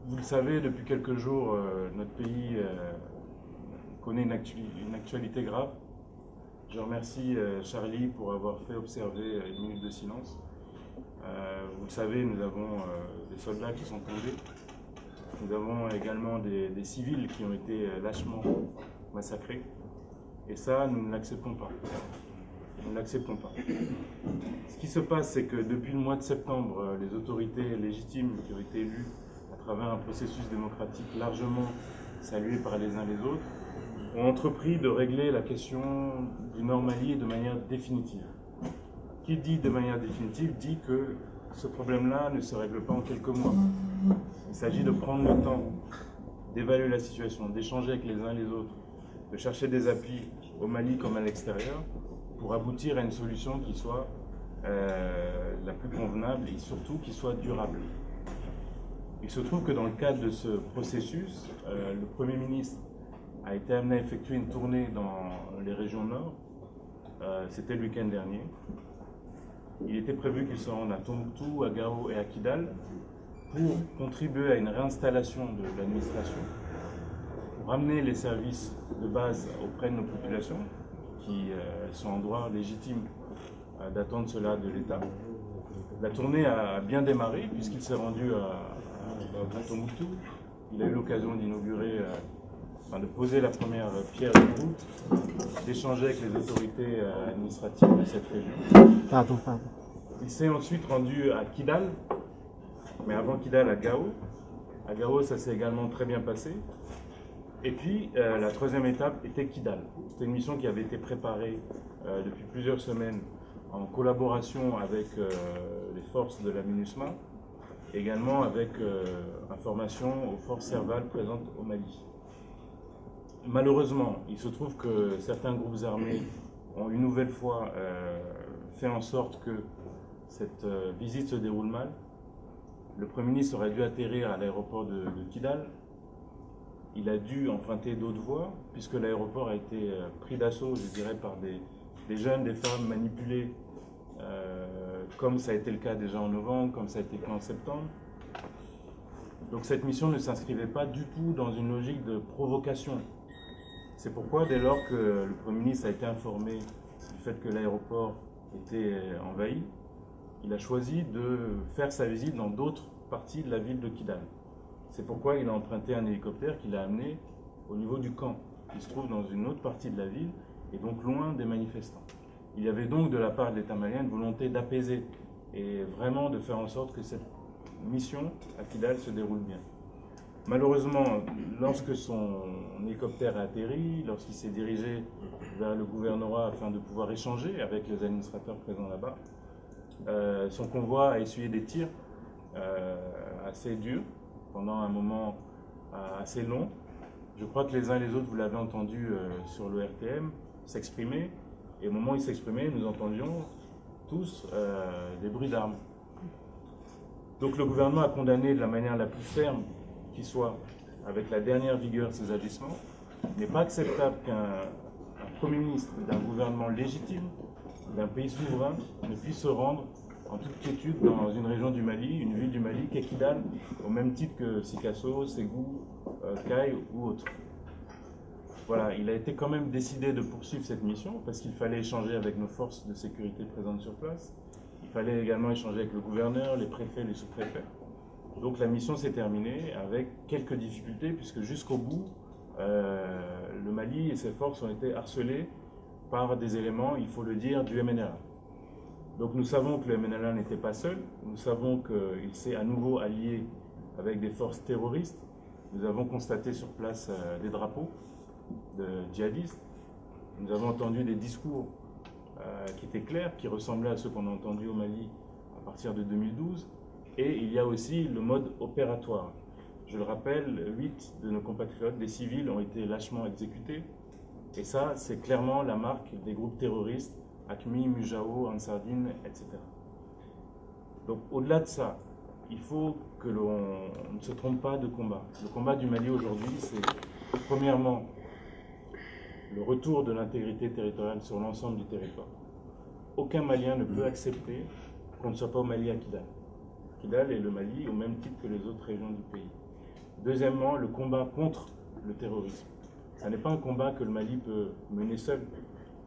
Vous le savez, depuis quelques jours, notre pays connaît une actualité grave. Je remercie Charlie pour avoir fait observer une minute de silence. Vous le savez, nous avons des soldats qui sont tombés. Nous avons également des civils qui ont été lâchement massacrés. Et ça, nous ne l'acceptons pas. Nous ne l'acceptons pas. Ce qui se passe, c'est que depuis le mois de septembre, les autorités légitimes qui ont été élues à travers un processus démocratique largement salué par les uns les autres, ont entrepris de régler la question du Nord Mali de manière définitive. Qui dit de manière définitive dit que ce problème-là ne se règle pas en quelques mois. Il s'agit de prendre le temps d'évaluer la situation, d'échanger avec les uns les autres, de chercher des appuis au Mali comme à l'extérieur pour aboutir à une solution qui soit la plus convenable et surtout qui soit durable. Il se trouve que dans le cadre de ce processus, le Premier ministre a été amené à effectuer une tournée dans les régions nord. C'était le week-end dernier. Il était prévu qu'il se rende à Tombouctou, à Gao et à Kidal pour contribuer à une réinstallation de l'administration, pour amener les services de base auprès de nos populations qui sont en droit légitime d'attendre cela de l'État. La tournée a bien démarré puisqu'il s'est rendu à Tombouctou. Il a eu l'occasion d'inaugurer, de poser la première pierre de route, d'échanger avec les autorités administratives de cette région. Pardon. Il s'est ensuite rendu à Kidal, mais avant Kidal à Gao. À Gao, ça s'est également très bien passé. Et puis, la troisième étape était Kidal. C'était une mission qui avait été préparée depuis plusieurs semaines en collaboration avec les forces de la MINUSMA, également avec information aux forces servales présentes au Mali. Malheureusement, il se trouve que certains groupes armés ont une nouvelle fois fait en sorte que cette visite se déroule mal. Le Premier ministre aurait dû atterrir à l'aéroport de Kidal. Il a dû emprunter d'autres voies, puisque l'aéroport a été pris d'assaut, je dirais, par des jeunes, des femmes manipulées, comme ça a été le cas déjà en novembre, comme ça a été le cas en septembre. Donc cette mission ne s'inscrivait pas du tout dans une logique de provocation. C'est pourquoi, dès lors que le Premier ministre a été informé du fait que l'aéroport était envahi, il a choisi de faire sa visite dans d'autres parties de la ville de Kidal. C'est pourquoi il a emprunté un hélicoptère qu'il a amené au niveau du camp, qui se trouve dans une autre partie de la ville, et donc loin des manifestants. Il y avait donc de la part de l'État malien une volonté d'apaiser et vraiment de faire en sorte que cette mission à Kidal se déroule bien. Malheureusement, lorsque son hélicoptère a atterri, lorsqu'il s'est dirigé vers le gouvernorat afin de pouvoir échanger avec les administrateurs présents là-bas, son convoi a essuyé des tirs assez durs pendant un moment assez long. Je crois que les uns et les autres, vous l'avez entendu sur le RTM, s'exprimer. Et au moment où il s'exprimait, nous entendions tous des bruits d'armes. Donc le gouvernement a condamné de la manière la plus ferme qui soit, avec la dernière vigueur, ces agissements. Il n'est pas acceptable qu'un Premier ministre d'un gouvernement légitime, d'un pays souverain, ne puisse se rendre en toute quiétude dans une région du Mali, une ville du Mali, qu'est Kidal, au même titre que Sikasso, Ségou, Kay ou autres. Voilà, il a été quand même décidé de poursuivre cette mission parce qu'il fallait échanger avec nos forces de sécurité présentes sur place. Il fallait également échanger avec le gouverneur, les préfets, les sous-préfets. Donc la mission s'est terminée avec quelques difficultés puisque jusqu'au bout, le Mali et ses forces ont été harcelés par des éléments, il faut le dire, du MNLA. Donc nous savons que le MNLA n'était pas seul, nous savons qu'il s'est à nouveau allié avec des forces terroristes. Nous avons constaté sur place des drapeaux de djihadistes. Nous avons entendu des discours qui étaient clairs, qui ressemblaient à ceux qu'on a entendus au Mali à partir de 2012. Et il y a aussi le mode opératoire. Je le rappelle, 8 de nos compatriotes, des civils, ont été lâchement exécutés. Et ça, c'est clairement la marque des groupes terroristes, AQMI, Mujao, Ansardine, etc. Donc au-delà de ça, il faut que l'on ne se trompe pas de combat. Le combat du Mali aujourd'hui, c'est premièrement le retour de l'intégrité territoriale sur l'ensemble du territoire. Aucun Malien ne peut accepter qu'on ne soit pas au Mali à Kidal. Kidal est le Mali au même titre que les autres régions du pays. Deuxièmement, le combat contre le terrorisme. Ce n'est pas un combat que le Mali peut mener seul.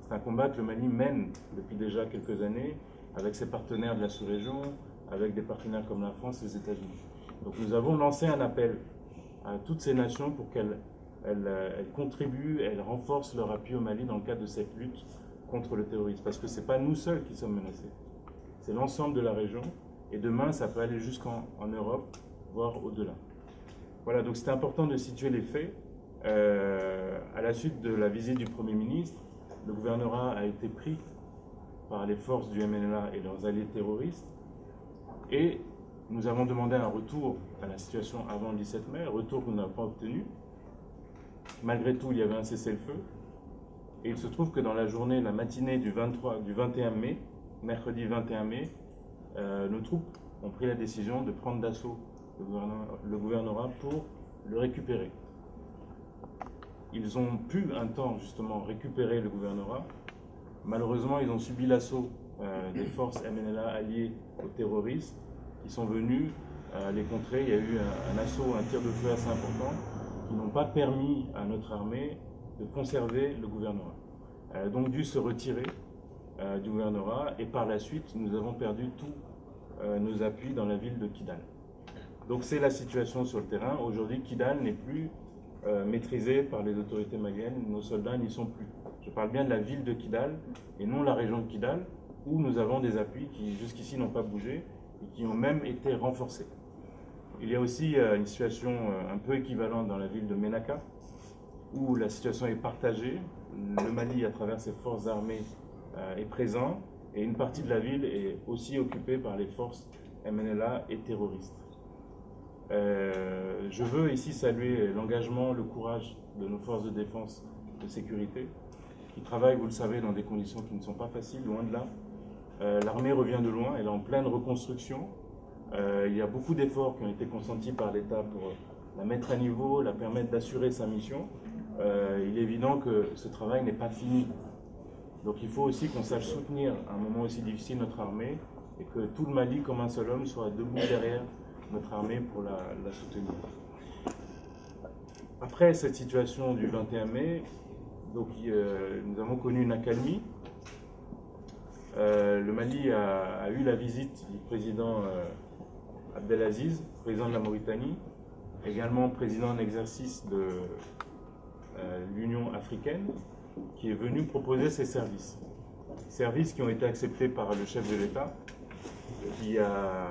C'est un combat que le Mali mène depuis déjà quelques années avec ses partenaires de la sous-région, avec des partenaires comme la France et les États-Unis. Donc nous avons lancé un appel à toutes ces nations pour qu'elles contribuent, elles renforcent leur appui au Mali dans le cadre de cette lutte contre le terrorisme. Parce que ce n'est pas nous seuls qui sommes menacés, c'est l'ensemble de la région. Et demain, ça peut aller jusqu'en Europe, voire au-delà. Voilà, donc c'est important de situer les faits. À la suite de la visite du Premier ministre, le gouvernorat a été pris par les forces du MNLA et leurs alliés terroristes. Et nous avons demandé un retour à la situation avant le 17 mai, un retour qu'on n'a pas obtenu. Malgré tout, il y avait un cessez-le-feu. Et il se trouve que dans la journée, la matinée du 21 mai, mercredi 21 mai, nos troupes ont pris la décision de prendre d'assaut le gouvernorat pour le récupérer. Ils ont pu un temps justement récupérer le gouvernorat. Malheureusement, ils ont subi l'assaut des forces MNLA alliées aux terroristes qui sont venus les contrer. Il y a eu un assaut, un tir de feu assez important qui n'ont pas permis à notre armée de conserver le gouvernorat. Elle a donc dû se retirer du gouvernorat et par la suite, nous avons perdu tous nos appuis dans la ville de Kidal. Donc c'est la situation sur le terrain. Aujourd'hui, Kidal n'est plus maîtrisée par les autorités maliennes. Nos soldats n'y sont plus. Je parle bien de la ville de Kidal et non la région de Kidal, où nous avons des appuis qui jusqu'ici n'ont pas bougé et qui ont même été renforcés. Il y a aussi une situation un peu équivalente dans la ville de Ménaka, où la situation est partagée. Le Mali, à travers ses forces armées, est présent, et une partie de la ville est aussi occupée par les forces MNLA et terroristes. Je veux ici saluer l'engagement, le courage de nos forces de défense et de sécurité, qui travaillent, vous le savez, dans des conditions qui ne sont pas faciles, loin de là. L'armée revient de loin, elle est en pleine reconstruction. Il y a beaucoup d'efforts qui ont été consentis par l'État pour la mettre à niveau, la permettre d'assurer sa mission. Il est évident que ce travail n'est pas fini. Donc il faut aussi qu'on sache soutenir à un moment aussi difficile notre armée et que tout le Mali, comme un seul homme, soit debout derrière notre armée pour la soutenir. Après cette situation du 21 mai, donc, nous avons connu une accalmie. Le Mali a eu la visite du président Abdelaziz, président de la Mauritanie, également président en exercice de l'Union africaine, qui est venu proposer ses services. Services qui ont été acceptés par le chef de l'État, qui a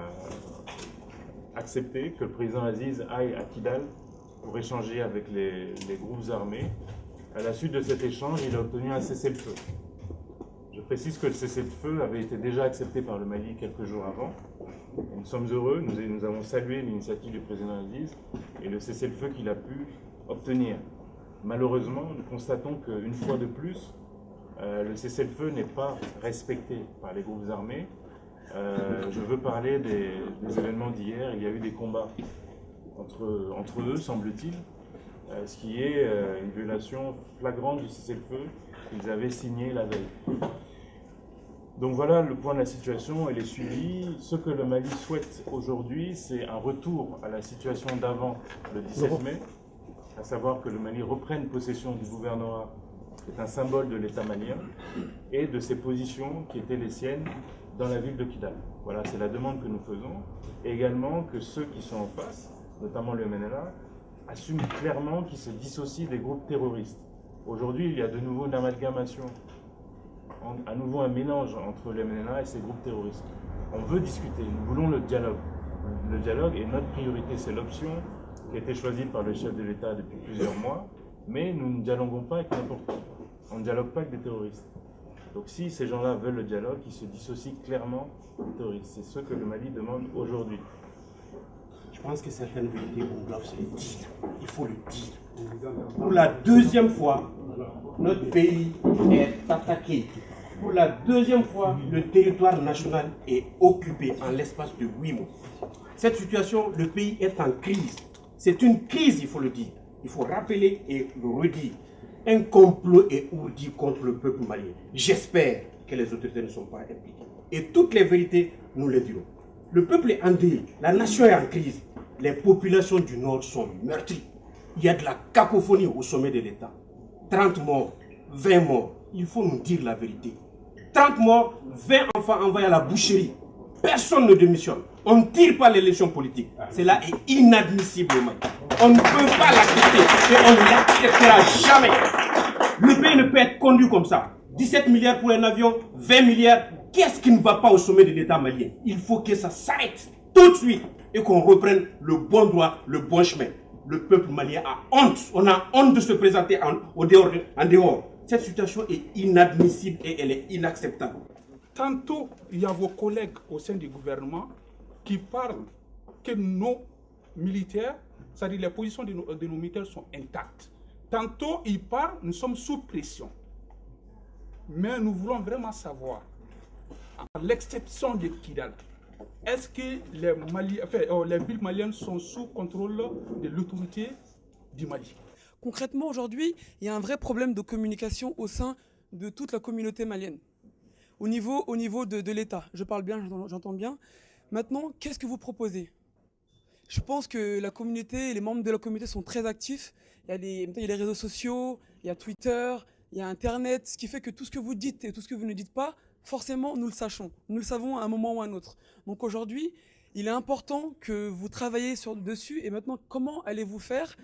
accepté que le président Aziz aille à Kidal pour échanger avec les groupes armés. À la suite de cet échange, il a obtenu un cessez-le-feu. Je précise que le cessez-le-feu avait été déjà accepté par le Mali quelques jours avant. Et nous sommes heureux, nous avons salué l'initiative du président Aziz et le cessez-le-feu qu'il a pu obtenir. Malheureusement, nous constatons qu'une fois de plus, le cessez-le-feu n'est pas respecté par les groupes armés. Je veux parler des événements d'hier. Il y a eu des combats entre eux, semble-t-il, ce qui est une violation flagrante du cessez-le-feu qu'ils avaient signé la veille. Donc voilà le point de la situation, elle est suivie. Ce que le Mali souhaite aujourd'hui, c'est un retour à la situation d'avant le 17 mai, à savoir que le Mali reprenne possession du gouvernorat, qui est un symbole de l'État malien, et de ses positions qui étaient les siennes dans la ville de Kidal. Voilà, c'est la demande que nous faisons. Et également que ceux qui sont en face, notamment le MNLA, assument clairement qu'ils se dissocient des groupes terroristes. Aujourd'hui, il y a de nouveau une amalgamation, à nouveau un mélange entre le MNLA et ces groupes terroristes. On veut discuter, nous voulons le dialogue. Le dialogue est notre priorité, c'est l'option qui a été choisie par le chef de l'État depuis plusieurs mois, mais nous ne dialoguons pas avec n'importe qui. On ne dialogue pas avec des terroristes. Donc si ces gens-là veulent le dialogue, ils se dissocient clairement des terroristes. C'est ce que le Mali demande aujourd'hui. Je pense que certaines vérités, on doit se le dire. Il faut le dire. Pour la deuxième fois, notre pays est attaqué. Pour la deuxième fois, le territoire national est occupé en l'espace de 8 mois. Cette situation, le pays est en crise. C'est une crise, il faut le dire. Il faut rappeler et le redire. Un complot est ourdi contre le peuple malien. J'espère que les autorités ne sont pas impliquées. Et toutes les vérités, nous les dirons. Le peuple est endeuillé, la nation est en crise. Les populations du Nord sont meurtries. Il y a de la cacophonie au sommet de l'État. 30 morts, 20 morts. Il faut nous dire la vérité. 30 morts, 20 enfants envoyés à la boucherie. Personne ne démissionne. On ne tire pas l'élection politique. Cela est inadmissible. On ne peut pas l'accepter et on ne l'acceptera jamais. Le pays ne peut être conduit comme ça. 17 milliards pour un avion, 20 milliards. Qu'est-ce qui ne va pas au sommet de l'État malien? Il faut que ça s'arrête tout de suite et qu'on reprenne le bon droit, le bon chemin. Le peuple malien a honte. On a honte de se présenter en dehors. Cette situation est inadmissible et elle est inacceptable. Tantôt, il y a vos collègues au sein du gouvernement qui parlent que nos militaires, c'est-à-dire les positions de nos militaires sont intactes. Tantôt, ils parlent, nous sommes sous pression. Mais nous voulons vraiment savoir, à l'exception de Kidal, est-ce que les villes maliennes sont sous contrôle de l'autorité du Mali? Concrètement, aujourd'hui, il y a un vrai problème de communication au sein de toute la communauté malienne. Au niveau de l'État, je parle bien, j'entends bien. Maintenant, qu'est-ce que vous proposez? Je pense que la communauté, les membres de la communauté sont très actifs. Il y a les réseaux sociaux, il y a Twitter, il y a Internet, ce qui fait que tout ce que vous dites et tout ce que vous ne dites pas, forcément, nous le sachons. Nous le savons à un moment ou à un autre. Donc aujourd'hui, il est important que vous travaillez dessus. Et maintenant, comment allez-vous faire?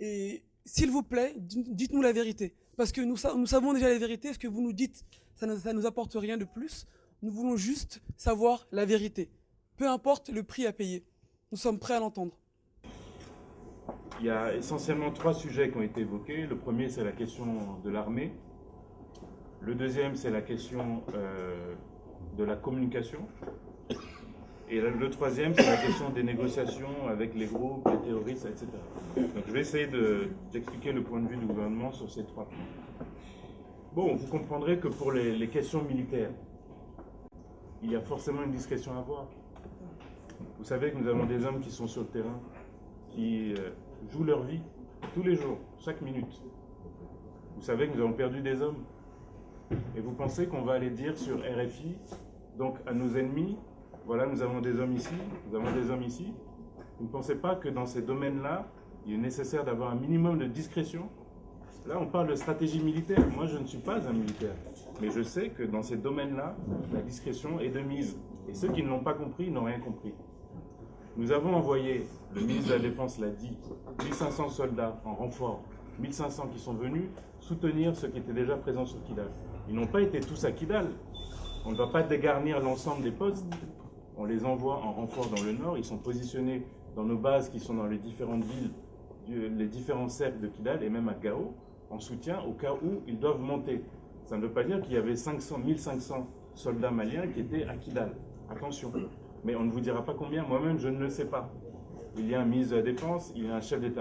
Et s'il vous plaît, dites-nous la vérité. Parce que nous savons déjà la vérité. Ce que vous nous dites, ça ne nous apporte rien de plus. Nous voulons juste savoir la vérité. Peu importe le prix à payer. Nous sommes prêts à l'entendre. Il y a essentiellement 3 sujets qui ont été évoqués. Le premier, c'est la question de l'armée. Le deuxième, c'est la question de la communication. Et le troisième, c'est la question des négociations avec les groupes, les terroristes, etc. Donc je vais essayer d'expliquer le point de vue du gouvernement sur ces 3 points. Bon, vous comprendrez que pour les questions militaires, il y a forcément une discrétion à avoir. Vous savez que nous avons des hommes qui sont sur le terrain, qui jouent leur vie tous les jours, chaque minute. Vous savez que nous avons perdu des hommes. Et vous pensez qu'on va aller dire sur RFI, donc à nos ennemis, voilà, nous avons des hommes ici, nous avons des hommes ici. Vous ne pensez pas que dans ces domaines-là, il est nécessaire d'avoir un minimum de discrétion? Là, on parle de stratégie militaire. Moi, je ne suis pas un militaire. Mais je sais que dans ces domaines-là, la discrétion est de mise. Et ceux qui ne l'ont pas compris n'ont rien compris. Nous avons envoyé, le ministre de la Défense l'a dit, 1500 soldats en renfort, 1500 qui sont venus soutenir ceux qui étaient déjà présents sur Kidal. Ils n'ont pas été tous à Kidal. On ne va pas dégarnir l'ensemble des postes. On les envoie en renfort dans le nord. Ils sont positionnés dans nos bases qui sont dans les différentes villes, les différents cercles de Kidal et même à Gao, en soutien au cas où ils doivent monter. Ça ne veut pas dire qu'il y avait 1500 soldats maliens qui étaient à Kidal. Attention. Mais on ne vous dira pas combien. Moi-même, je ne le sais pas. Il y a un ministre de la Défense, il y a un chef d'État.